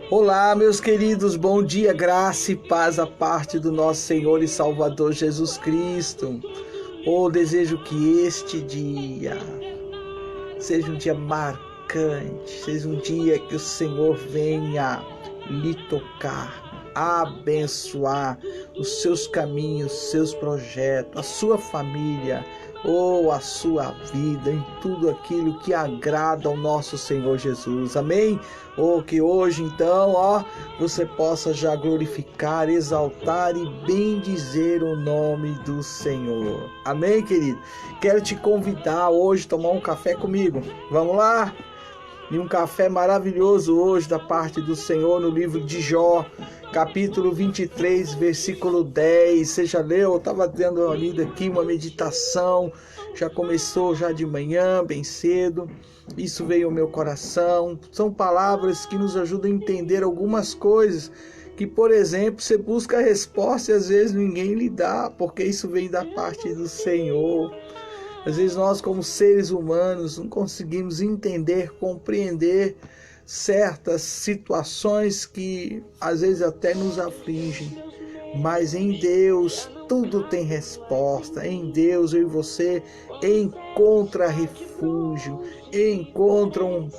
Olá, meus queridos, bom dia, graça e paz a parte do nosso Senhor e Salvador Jesus Cristo. Desejo que este dia seja um dia marcante, seja um dia que o Senhor venha lhe tocar, abençoar os seus caminhos, seus projetos, a sua família, a sua vida, em tudo aquilo que agrada ao nosso Senhor Jesus. Amém? Que hoje então, você possa já glorificar, exaltar e bendizer o nome do Senhor. Amém, querido? Quero te convidar hoje a tomar um café comigo. Vamos lá? E um café maravilhoso hoje da parte do Senhor no livro de Jó, capítulo 23, versículo 10. Você já leu? Eu estava dando uma lida aqui, uma meditação. Já começou já de manhã, bem cedo. Isso veio ao meu coração. São palavras que nos ajudam a entender algumas coisas que, por exemplo, você busca a resposta e às vezes ninguém lhe dá, porque isso vem da parte do Senhor. Às vezes nós, como seres humanos, não conseguimos entender, compreender certas situações que às vezes até nos afligem. Mas em Deus tudo tem resposta. Em Deus eu e você encontra refúgio, encontra um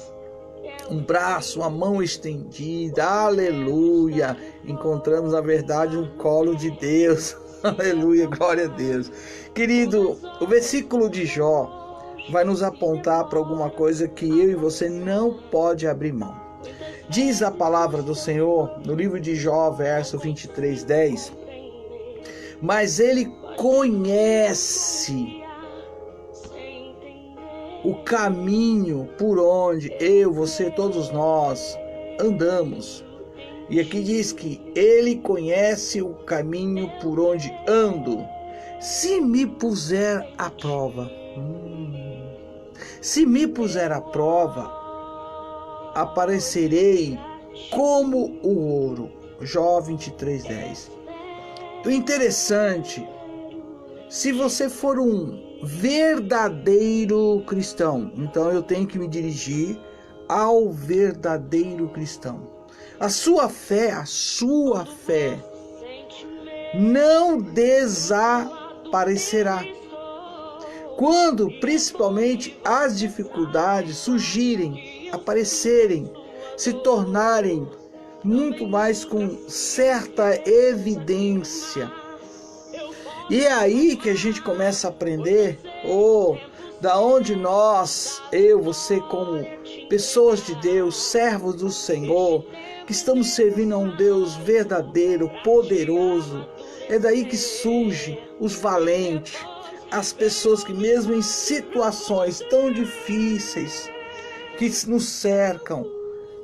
braço, uma mão estendida. Aleluia! Encontramos, na verdade, um colo de Deus. Aleluia, glória a Deus. Querido, o versículo de Jó vai nos apontar para alguma coisa que eu e você não pode abrir mão. Diz a palavra do Senhor no livro de Jó, verso 23, 10. Mas ele conhece o caminho por onde eu, você, todos nós andamos. E aqui diz que ele conhece o caminho por onde ando. Se me puser à prova, aparecerei como o ouro. Jó 23:10. O interessante, se você for um verdadeiro cristão, então eu tenho que me dirigir ao verdadeiro cristão. A sua fé não desaparecerá. Quando principalmente as dificuldades surgirem, aparecerem, se tornarem muito mais com certa evidência. E é aí que a gente começa a aprender, da onde nós, eu, você, como pessoas de Deus, servos do Senhor, que estamos servindo a um Deus verdadeiro, poderoso. É daí que surgem os valentes, as pessoas que mesmo em situações tão difíceis, que nos cercam,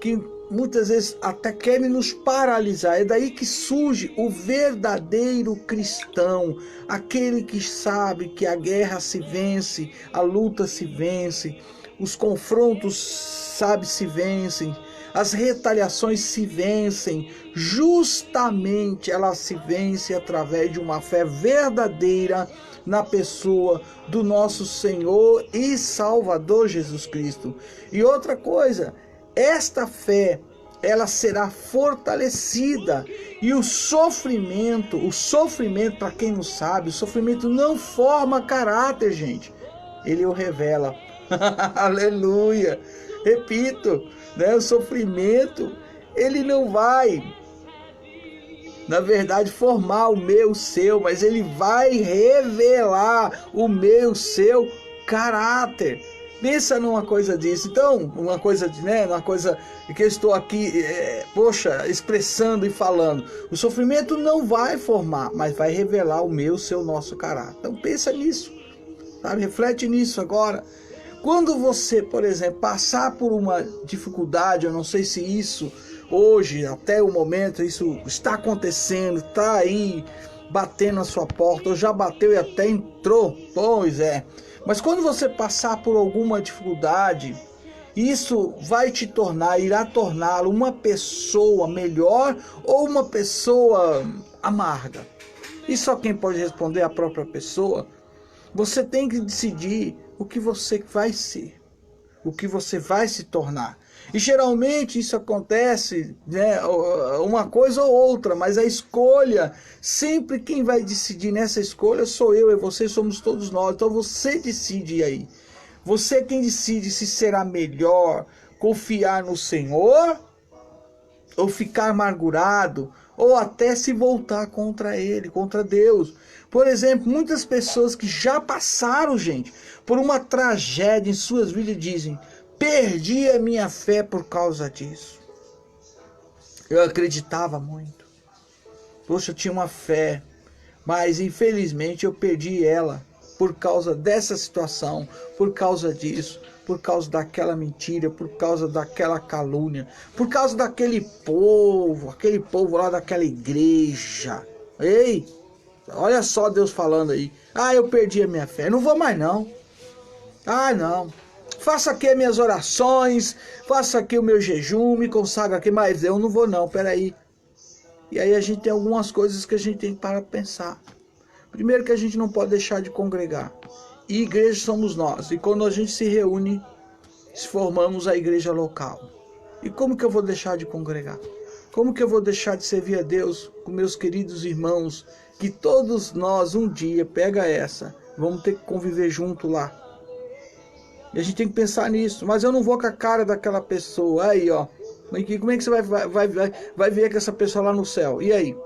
que muitas vezes até querem nos paralisar. É daí que surge o verdadeiro cristão, aquele que sabe que a guerra se vence, a luta se vence, os confrontos, se vencem, as retaliações se vencem, justamente elas se vencem através de uma fé verdadeira na pessoa do nosso Senhor e Salvador Jesus Cristo. E outra coisa, esta fé, ela será fortalecida. E o sofrimento, para quem não sabe, o sofrimento não forma caráter, gente. Ele o revela. Aleluia. Repito, o sofrimento, ele não vai, na verdade, formar o meu, o seu, mas ele vai revelar o meu, o seu caráter. Pensa numa coisa disso. Então, uma coisa que eu estou aqui, expressando e falando. O sofrimento não vai formar, mas vai revelar o meu, o seu, o nosso caráter. Então, pensa nisso, sabe? Reflete nisso agora. Quando você, por exemplo, passar por uma dificuldade, eu não sei se isso hoje, até o momento, isso está acontecendo, está aí batendo na sua porta, ou já bateu e até entrou, pois é. Mas quando você passar por alguma dificuldade, isso irá torná-lo uma pessoa melhor ou uma pessoa amarga. E só quem pode responder é a própria pessoa. Você tem que decidir o que você vai ser, o que você vai se tornar. E geralmente isso acontece, né, uma coisa ou outra, mas a escolha, sempre quem vai decidir nessa escolha sou eu e você, somos todos nós. Então você decide aí. Você é quem decide se será melhor confiar no Senhor ou ficar amargurado, ou até se voltar contra Ele, contra Deus. Por exemplo, muitas pessoas que já passaram, gente, por uma tragédia em suas vidas dizem: perdi a minha fé por causa disso. Eu acreditava muito. Poxa, eu tinha uma fé, mas infelizmente eu perdi ela por causa dessa situação, por causa disso, por causa daquela mentira, por causa daquela calúnia, por causa daquele povo lá daquela igreja. Ei, olha só Deus falando aí. Ah, eu perdi a minha fé, não vou mais não. Ah, não. Faça aqui as minhas orações, faça aqui o meu jejum, me consagra aqui, mas eu não vou não, peraí. E aí a gente tem algumas coisas que a gente tem que parar para pensar. Primeiro, que a gente não pode deixar de congregar. E igreja somos nós. E quando a gente se reúne, formamos a igreja local. E como que eu vou deixar de congregar? Como que eu vou deixar de servir a Deus com meus queridos irmãos, que todos nós um dia, pega essa, vamos ter que conviver junto lá. E a gente tem que pensar nisso. Mas eu não vou com a cara daquela pessoa. Aí, ó. Como é que você vai ver com essa pessoa lá no céu? E aí?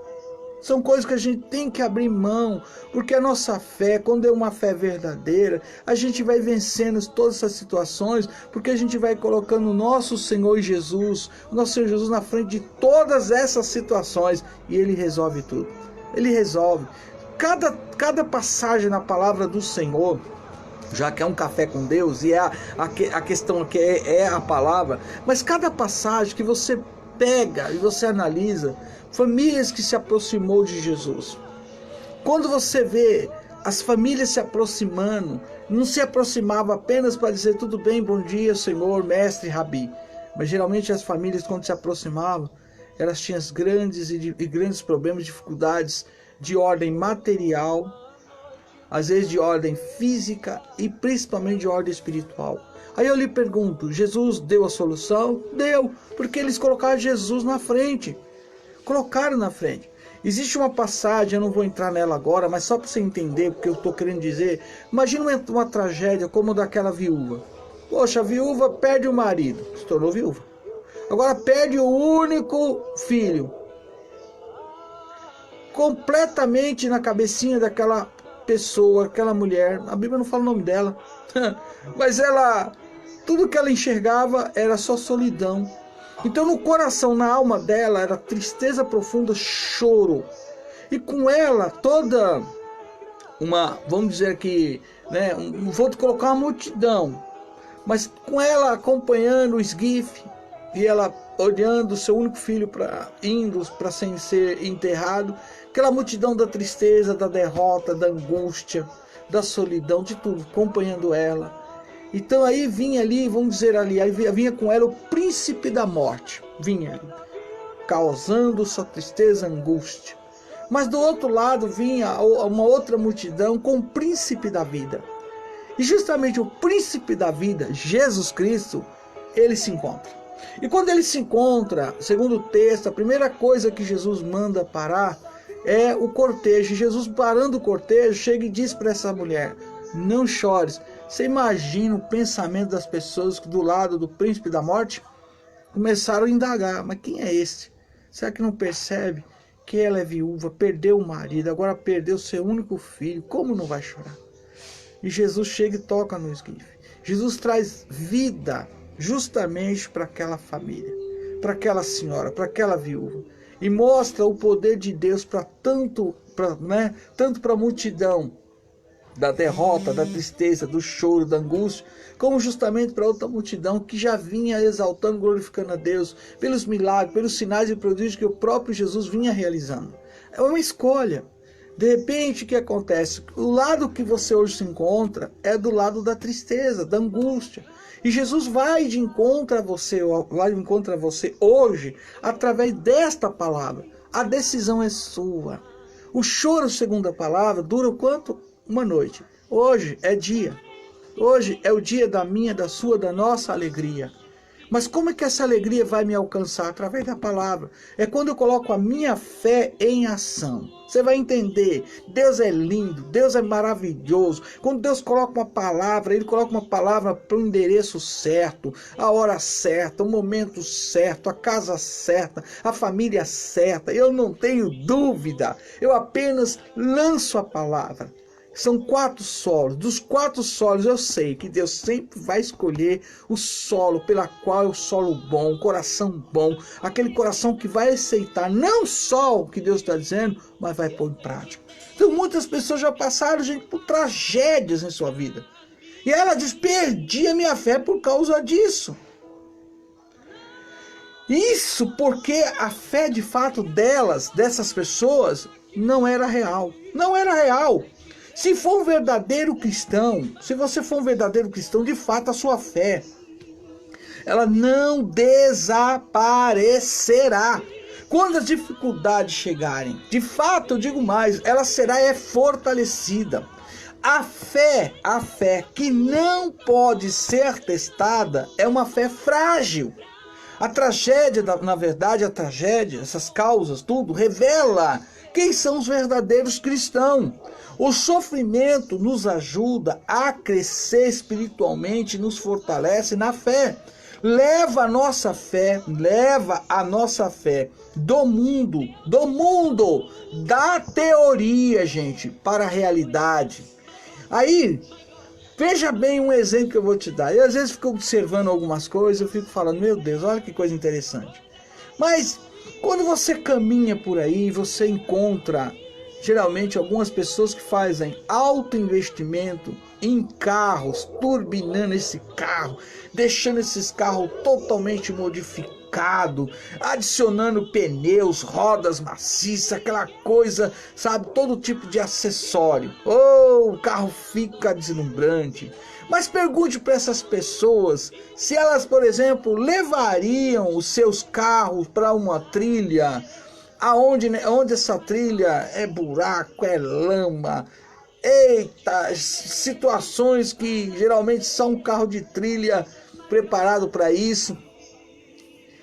São coisas que a gente tem que abrir mão, porque a nossa fé, quando é uma fé verdadeira, a gente vai vencendo todas essas situações, porque a gente vai colocando o nosso Senhor Jesus, o nosso Senhor Jesus na frente de todas essas situações, e Ele resolve tudo. Ele resolve. Cada passagem na palavra do Senhor, já que é um café com Deus, e a questão que é a palavra, mas cada passagem que você pega e você analisa, famílias que se aproximou de Jesus. Quando você vê as famílias se aproximando, não se aproximava apenas para dizer tudo bem, bom dia, Senhor, mestre, rabi. Mas geralmente as famílias, quando se aproximavam, elas tinham grandes problemas, dificuldades de ordem material, às vezes de ordem física e principalmente de ordem espiritual. Aí eu lhe pergunto, Jesus deu a solução? Deu, porque eles colocaram Jesus na frente. Colocaram na frente. Existe uma passagem, eu não vou entrar nela agora, mas só para você entender o que eu estou querendo dizer. Imagina uma tragédia como daquela viúva. Poxa, a viúva perde o marido, se tornou viúva. Agora perde o único filho. Completamente na cabecinha daquela pessoa, aquela mulher. A Bíblia não fala o nome dela. Mas ela, tudo que ela enxergava era só solidão. Então no coração, na alma dela, era tristeza profunda, choro. E com ela toda vamos dizer aqui, né, vou colocar uma multidão. Mas com ela acompanhando o esguife, e ela olhando o seu único filho indo para ser enterrado, aquela multidão da tristeza, da derrota, da angústia, da solidão, de tudo, acompanhando ela. Então aí vinha ali, vamos dizer ali, aí vinha com ela o príncipe da morte, vinha ali, causando sua tristeza, angústia. Mas do outro lado vinha uma outra multidão com o príncipe da vida. E justamente o príncipe da vida, Jesus Cristo, ele se encontra. E quando ele se encontra, segundo o texto, a primeira coisa que Jesus manda parar é o cortejo. Jesus, parando o cortejo, chega e diz para essa mulher: não chores. Você imagina o pensamento das pessoas que do lado do príncipe da morte começaram a indagar: mas quem é esse? Será que não percebe que ela é viúva, perdeu o marido, agora perdeu seu único filho? Como não vai chorar? E Jesus chega e toca no esguife. Jesus traz vida justamente para aquela família, para aquela senhora, para aquela viúva. E mostra o poder de Deus tanto para a multidão da derrota, da tristeza, do choro, da angústia, como justamente para outra multidão que já vinha exaltando, glorificando a Deus pelos milagres, pelos sinais e prodígios que o próprio Jesus vinha realizando. É uma escolha. De repente, o que acontece? O lado que você hoje se encontra é do lado da tristeza, da angústia. E Jesus vai de encontro a você hoje através desta palavra. A decisão é sua. O choro, segundo a palavra, dura quanto? Uma noite. Hoje é dia. Hoje é o dia da minha, da sua, da nossa alegria. Mas como é que essa alegria vai me alcançar? Através da palavra. É quando eu coloco a minha fé em ação. Você vai entender, Deus é lindo, Deus é maravilhoso. Quando Deus coloca uma palavra, Ele coloca uma palavra para o endereço certo, a hora certa, o momento certo, a casa certa, a família certa. Eu não tenho dúvida, eu apenas lanço a palavra. São 4 solos. Dos 4 solos eu sei que Deus sempre vai escolher o solo pela qual é o solo bom, o coração bom, aquele coração que vai aceitar não só o que Deus está dizendo, mas vai pôr em prática. Então muitas pessoas já passaram, gente, por tragédias em sua vida. E ela diz, perdi a minha fé por causa disso. Isso porque a fé de fato dessas pessoas, não era real. Não era real. Se for um verdadeiro cristão, se você for um verdadeiro cristão, de fato a sua fé, ela não desaparecerá. Quando as dificuldades chegarem, de fato eu digo mais, ela será fortalecida. A fé que não pode ser testada é uma fé frágil. A tragédia, na verdade, a tragédia, essas causas, tudo, revela quem são os verdadeiros cristãos. O sofrimento nos ajuda a crescer espiritualmente, nos fortalece na fé. Leva a nossa fé do mundo, da teoria, gente, para a realidade. Aí, veja bem um exemplo que eu vou te dar. Eu às vezes fico observando algumas coisas, eu fico falando, meu Deus, olha que coisa interessante. Mas quando você caminha por aí, você encontra geralmente algumas pessoas que fazem alto investimento em carros, turbinando esse carro, deixando esses carros totalmente modificados, adicionando pneus, rodas maciças, aquela coisa, sabe, todo tipo de acessório. Oh, o carro fica deslumbrante. Mas pergunte para essas pessoas se elas, por exemplo, levariam os seus carros para uma trilha onde essa trilha é buraco, é lama, eita, situações que geralmente só um carro de trilha preparado para isso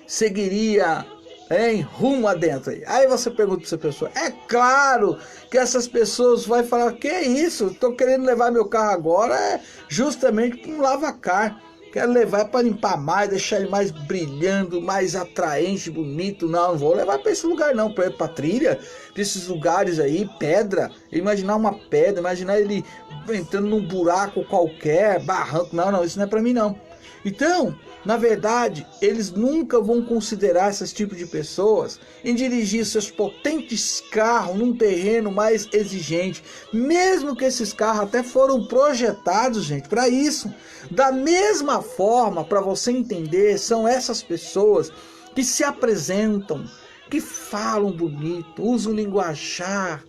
seguiria em rumo adentro. Aí você pergunta para essa pessoa, é claro que essas pessoas vão falar, que é isso, estou querendo levar meu carro agora justamente para um lavacar. Quero levar para limpar mais, deixar ele mais brilhando, mais atraente, bonito. Não vou levar para esse lugar não, para trilha, para esses lugares aí, pedra. Imaginar uma pedra, imaginar ele entrando num buraco qualquer, barranco. Não, isso não é para mim não. Então, na verdade, eles nunca vão considerar esses tipos de pessoas em dirigir seus potentes carros num terreno mais exigente. Mesmo que esses carros até foram projetados, gente, para isso. Da mesma forma, para você entender, são essas pessoas que se apresentam, que falam bonito, usam linguajar.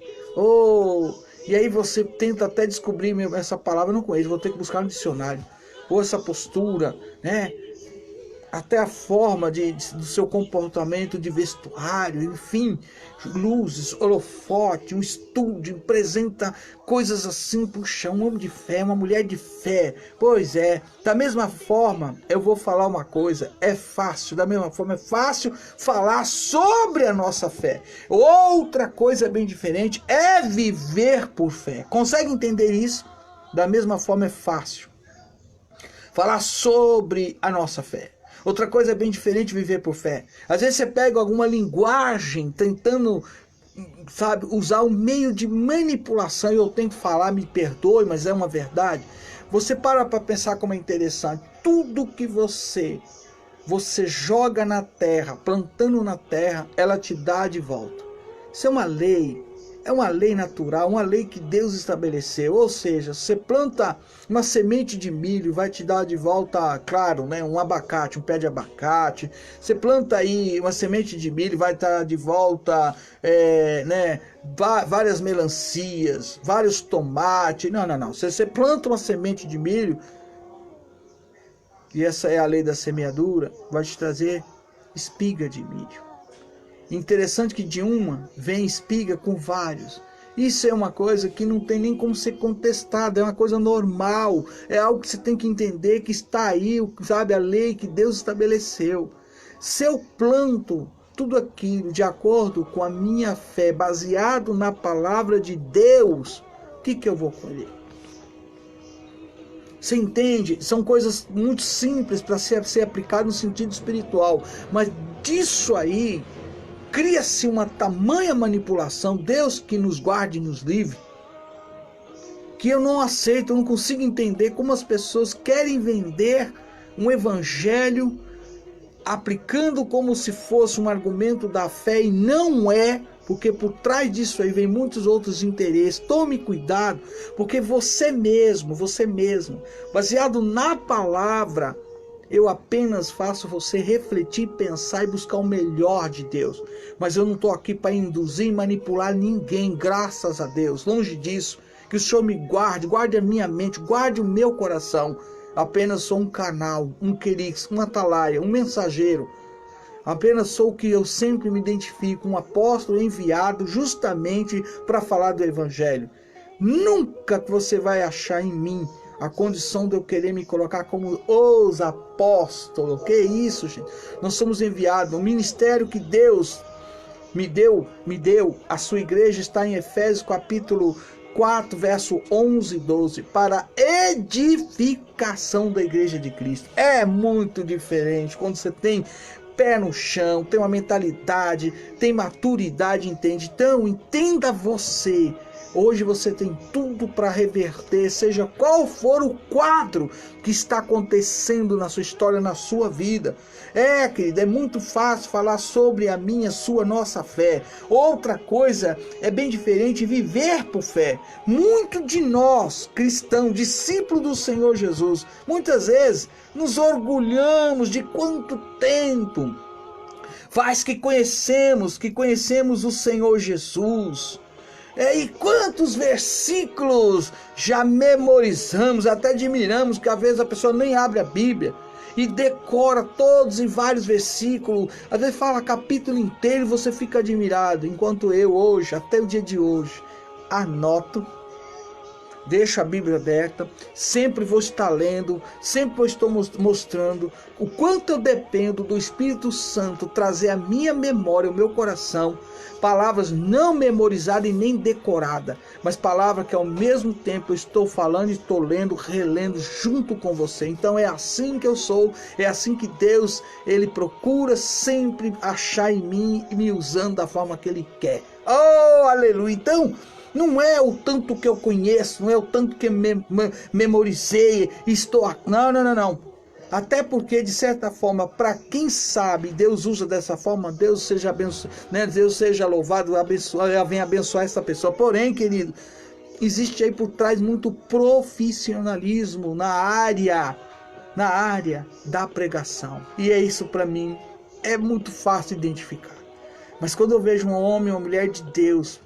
E aí você tenta até descobrir essa palavra, eu não conheço, vou ter que buscar no dicionário. Ou essa postura, né? Até a forma do seu comportamento de vestuário, enfim, luzes, holofote, um estúdio, apresenta coisas assim, puxa, um homem de fé, uma mulher de fé. Pois é, da mesma forma, eu vou falar uma coisa, da mesma forma é fácil falar sobre a nossa fé. Outra coisa bem diferente é viver por fé. Consegue entender isso? Da mesma forma é fácil falar sobre a nossa fé. Outra coisa é bem diferente viver por fé. Às vezes você pega alguma linguagem tentando, sabe, usar um meio de manipulação, e eu tenho que falar, me perdoe, mas é uma verdade. Você para pensar como é interessante. Tudo que você joga na terra, plantando na terra, ela te dá de volta. Isso é uma lei natural, uma lei que Deus estabeleceu. Ou seja, você planta uma semente de milho, vai te dar de volta, claro, né, um abacate, um pé de abacate. Você planta aí uma semente de milho, vai estar de volta, várias melancias, vários tomates. Não. Você planta uma semente de milho, e essa é a lei da semeadura, vai te trazer espiga de milho. Interessante que de uma vem espiga com vários. Isso é uma coisa que não tem nem como ser contestada, é uma coisa normal, é algo que você tem que entender que está aí, sabe, a lei que Deus estabeleceu. Se eu planto tudo aquilo de acordo com a minha fé, baseado na palavra de Deus, o que eu vou colher? Você entende? São coisas muito simples para ser aplicado no sentido espiritual, mas disso aí cria-se uma tamanha manipulação, Deus que nos guarde e nos livre, que eu não aceito, eu não consigo entender como as pessoas querem vender um evangelho aplicando como se fosse um argumento da fé, e não é, porque por trás disso aí vem muitos outros interesses. Tome cuidado, porque você mesmo, baseado na palavra, eu apenas faço você refletir, pensar e buscar o melhor de Deus. Mas eu não estou aqui para induzir e manipular ninguém, graças a Deus. Longe disso. Que o Senhor me guarde, guarde a minha mente, guarde o meu coração. Apenas sou um canal, um querix, um atalaia, um mensageiro. Apenas sou o que eu sempre me identifico, um apóstolo enviado justamente para falar do Evangelho. Nunca que você vai achar em mim a condição de eu querer me colocar como os apóstolos. Que isso, gente? Nós somos enviados. O ministério que Deus me deu, a sua igreja está em Efésios capítulo 4, verso 11 e 12, para edificação da igreja de Cristo. É muito diferente quando você tem pé no chão, tem uma mentalidade, tem maturidade, entende? Então, entenda você. Hoje você tem tudo para reverter, seja qual for o quadro que está acontecendo na sua história, na sua vida. Querido, é muito fácil falar sobre a minha, sua, nossa fé. Outra coisa é bem diferente, viver por fé. Muito de nós, cristãos, discípulos do Senhor Jesus, muitas vezes nos orgulhamos de quanto tempo faz que conhecemos o Senhor Jesus. E quantos versículos já memorizamos, até admiramos, que às vezes a pessoa nem abre a Bíblia e decora todos e vários versículos, às vezes fala capítulo inteiro e você fica admirado, enquanto eu hoje, até o dia de hoje, anoto, deixo a Bíblia aberta, sempre vou estar lendo, sempre estou mostrando o quanto eu dependo do Espírito Santo trazer à minha memória, ao meu coração, palavras não memorizadas e nem decoradas, mas palavras que ao mesmo tempo eu estou falando e estou lendo, relendo junto com você. Então é assim que eu sou, é assim que Deus, Ele procura sempre achar em mim e me usando da forma que Ele quer. Oh, aleluia! Então, não é o tanto que eu conheço, não é o tanto que memorizei, estou... Não. Até porque, de certa forma, para quem sabe, Deus usa dessa forma, Deus seja abençoado, né? Deus seja louvado, venha abençoar essa pessoa. Porém, querido, existe aí por trás muito profissionalismo na área da pregação. E é isso, para mim, é muito fácil identificar. Mas quando eu vejo um homem, uma mulher de Deus,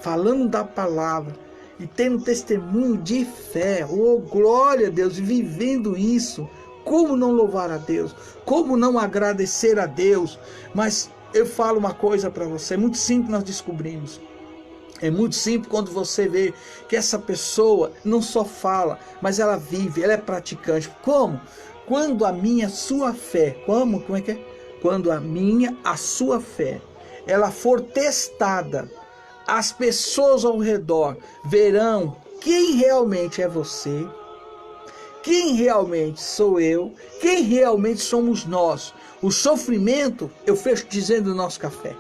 falando da palavra e tendo testemunho de fé, oh glória a Deus, e vivendo isso, como não louvar a Deus? Como não agradecer a Deus? Mas eu falo uma coisa para você, é muito simples, nós descobrimos. É muito simples quando você vê que essa pessoa não só fala, mas ela vive, ela é praticante. Como? Quando a minha, sua fé, como é que é? Quando a minha, a sua fé, ela for testada, as pessoas ao redor verão quem realmente é você, quem realmente sou eu, quem realmente somos nós. O sofrimento, eu fecho dizendo no nosso café,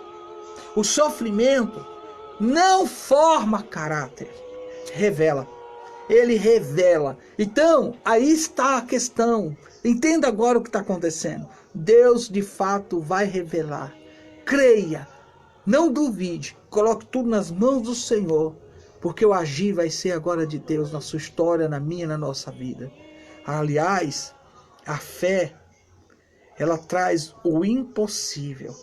o sofrimento não forma caráter, revela. Ele revela. Então, aí está a questão. Entenda agora o que está acontecendo. Deus de fato vai revelar. Creia, não duvide, coloque tudo nas mãos do Senhor, porque o agir vai ser agora de Deus na sua história, na minha, na nossa vida. Aliás, a fé, ela traz o impossível.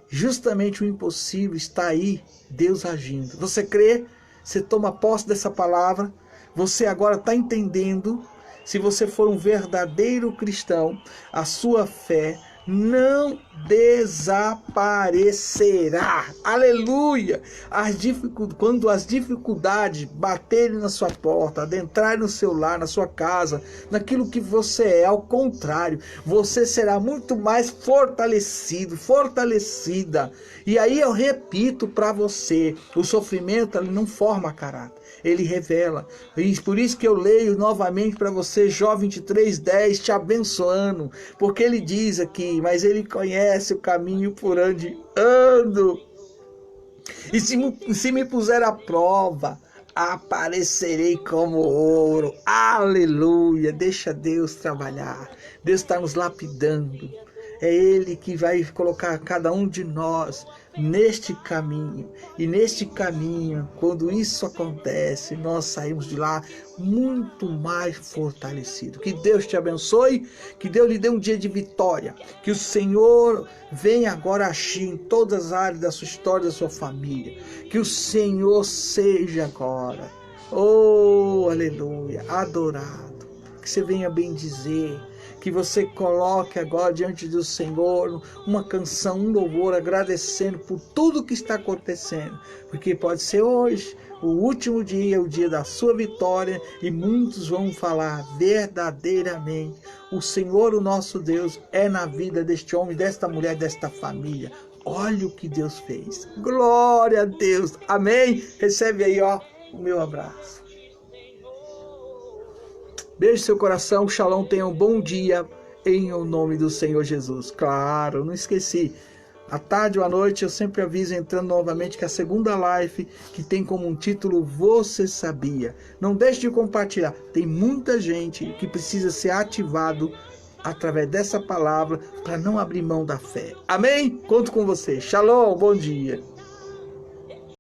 Justamente o impossível está aí, Deus agindo. Você crê? Você toma posse dessa palavra? Você agora está entendendo? Se você for um verdadeiro cristão, a sua fé não desaparecerá. Aleluia! Quando as dificuldades baterem na sua porta, adentrarem no seu lar, na sua casa, naquilo que você é, ao contrário, você será muito mais fortalecido, fortalecida. E aí eu repito para você, o sofrimento ele não forma caráter, ele revela. E por isso que eu leio novamente para você, Jó 23:10, te abençoando, porque ele diz aqui, mas ele conhece o caminho por onde ando. E se me puser à prova, aparecerei como ouro. Aleluia! Deixa Deus trabalhar. Deus está nos lapidando. É Ele que vai colocar cada um de nós neste caminho. E neste caminho, quando isso acontece, nós saímos de lá muito mais fortalecidos. Que Deus te abençoe, que Deus lhe dê um dia de vitória. Que o Senhor venha agora agir em todas as áreas da sua história, da sua família. Que o Senhor seja agora, oh, aleluia, adorado. Que você venha bendizer. Que você coloque agora diante do Senhor uma canção, um louvor, agradecendo por tudo que está acontecendo. Porque pode ser hoje, o último dia, o dia da sua vitória, e muitos vão falar verdadeiramente. O Senhor, o nosso Deus, é na vida deste homem, desta mulher, desta família. Olha o que Deus fez. Glória a Deus. Amém? Recebe aí, ó, o meu abraço. Beijo seu coração, shalom, tenha um bom dia em o nome do Senhor Jesus. Claro, não esqueci, à tarde ou à noite eu sempre aviso, entrando novamente, que a segunda live, que tem como um título Você Sabia? Não deixe de compartilhar, tem muita gente que precisa ser ativado através dessa palavra para não abrir mão da fé. Amém? Conto com você, shalom, bom dia.